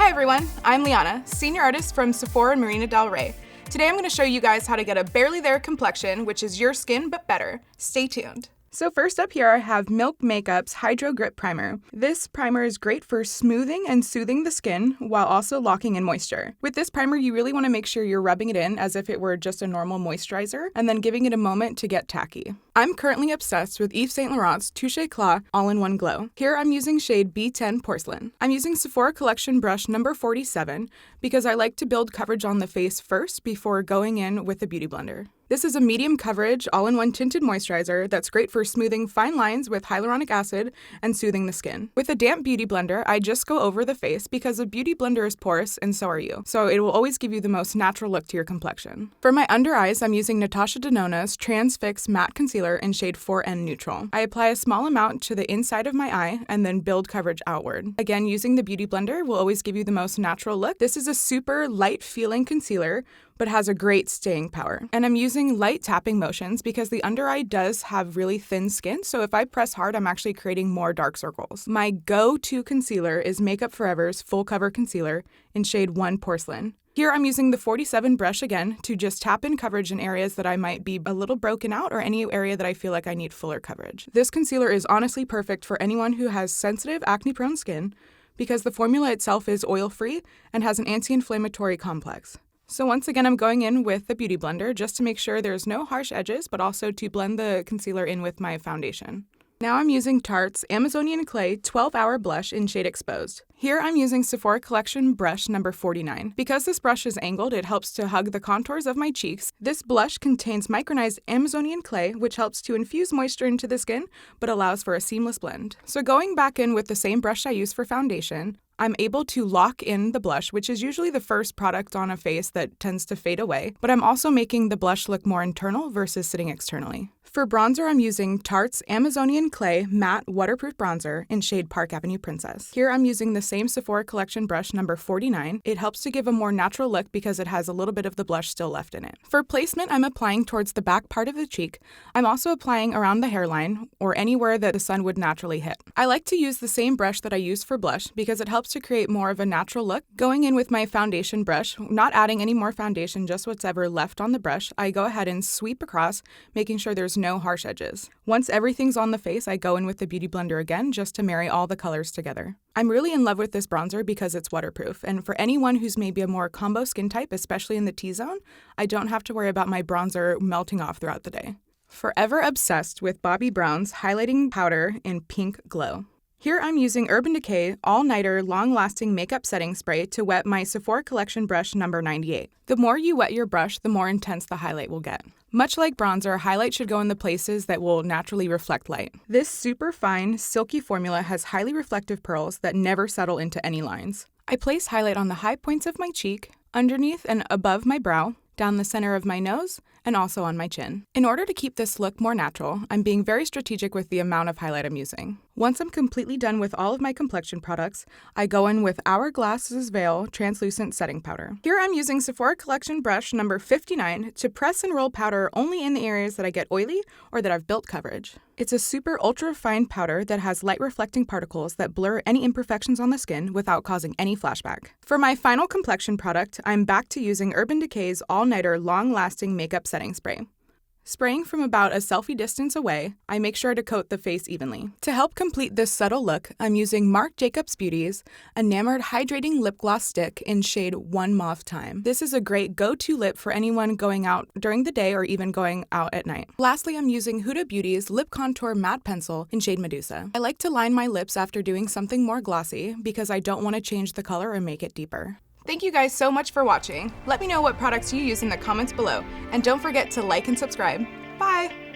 Hi everyone, I'm Liana, senior artist from Sephora and Marina Del Rey. Today I'm going to show you guys how to get a barely there complexion, which is your skin but better. Stay tuned. So first up here I have Milk Makeup's Hydro Grip Primer. This primer is great for smoothing and soothing the skin while also locking in moisture. With this primer, you really want to make sure you're rubbing it in as if it were just a normal moisturizer and then giving it a moment to get tacky. I'm currently obsessed with Yves Saint Laurent's Touche Éclat All-in-One Glow. Here I'm using shade B10 Porcelain. I'm using Sephora Collection brush number 47 because I like to build coverage on the face first before going in with a beauty blender. This is a medium coverage, all-in-one tinted moisturizer that's great for smoothing fine lines with hyaluronic acid and soothing the skin. With a damp beauty blender, I just go over the face because a beauty blender is porous and so are you. So it will always give you the most natural look to your complexion. For my under eyes, I'm using Natasha Denona's Transfix Matte Concealer in shade 4N Neutral. I apply a small amount to the inside of my eye and then build coverage outward. Again, using the beauty blender will always give you the most natural look. This is a super light feeling concealer, but has a great staying power. And I'm using light tapping motions because the under eye does have really thin skin, so if I press hard, I'm actually creating more dark circles. My go-to concealer is Makeup Forever's Full Cover Concealer in shade 1 Porcelain. Here I'm using the 47 brush again to just tap in coverage in areas that I might be a little broken out or any area that I feel like I need fuller coverage. This concealer is honestly perfect for anyone who has sensitive, acne-prone skin because the formula itself is oil-free and has an anti-inflammatory complex. So once again, I'm going in with the beauty blender just to make sure there's no harsh edges, but also to blend the concealer in with my foundation. Now I'm using Tarte's Amazonian Clay 12-Hour Blush in shade Exposed. Here I'm using Sephora Collection brush number 49. Because this brush is angled, it helps to hug the contours of my cheeks. This blush contains micronized Amazonian clay, which helps to infuse moisture into the skin, but allows for a seamless blend. So going back in with the same brush I use for foundation, I'm able to lock in the blush, which is usually the first product on a face that tends to fade away, but I'm also making the blush look more internal versus sitting externally. For bronzer, I'm using Tarte's Amazonian Clay Matte Waterproof Bronzer in shade Park Avenue Princess. Here I'm using the same Sephora Collection brush number 49. It helps to give a more natural look because it has a little bit of the blush still left in it. For placement, I'm applying towards the back part of the cheek. I'm also applying around the hairline or anywhere that the sun would naturally hit. I like to use the same brush that I use for blush because it helps to create more of a natural look. Going in with my foundation brush, not adding any more foundation, just whatever left on the brush, I go ahead and sweep across, making sure there's no harsh edges. Once everything's on the face, I go in with the beauty blender again just to marry all the colors together. I'm really in love with this bronzer because it's waterproof, and for anyone who's maybe a more combo skin type, especially in the T-zone, I don't have to worry about my bronzer melting off throughout the day. Forever obsessed with Bobbi Brown's highlighting powder in Pink Glow. Here I'm using Urban Decay All-Nighter Long-Lasting Makeup Setting Spray to wet my Sephora Collection brush number 98. The more you wet your brush, the more intense the highlight will get. Much like bronzer, highlight should go in the places that will naturally reflect light. This super fine, silky formula has highly reflective pearls that never settle into any lines. I place highlight on the high points of my cheek, underneath and above my brow, down the center of my nose, and also on my chin. In order to keep this look more natural, I'm being very strategic with the amount of highlight I'm using. Once I'm completely done with all of my complexion products, I go in with Hourglass's Veil Translucent Setting Powder. Here I'm using Sephora Collection brush number 59 to press and roll powder only in the areas that I get oily or that I've built coverage. It's a super ultra fine powder that has light reflecting particles that blur any imperfections on the skin without causing any flashback. For my final complexion product, I'm back to using Urban Decay's All-Nighter Long-Lasting Makeup Setting Spray. Spraying from about a selfie distance away, I make sure to coat the face evenly. To help complete this subtle look, I'm using Marc Jacobs Beauty's Enamored Hydrating Lip Gloss Stick in shade 1 Mauve Time. This is a great go-to lip for anyone going out during the day or even going out at night. Lastly, I'm using Huda Beauty's Lip Contour Matte Pencil in shade Medusa. I like to line my lips after doing something more glossy because I don't want to change the color or make it deeper. Thank you guys so much for watching. Let me know what products you use in the comments below, and don't forget to like and subscribe. Bye!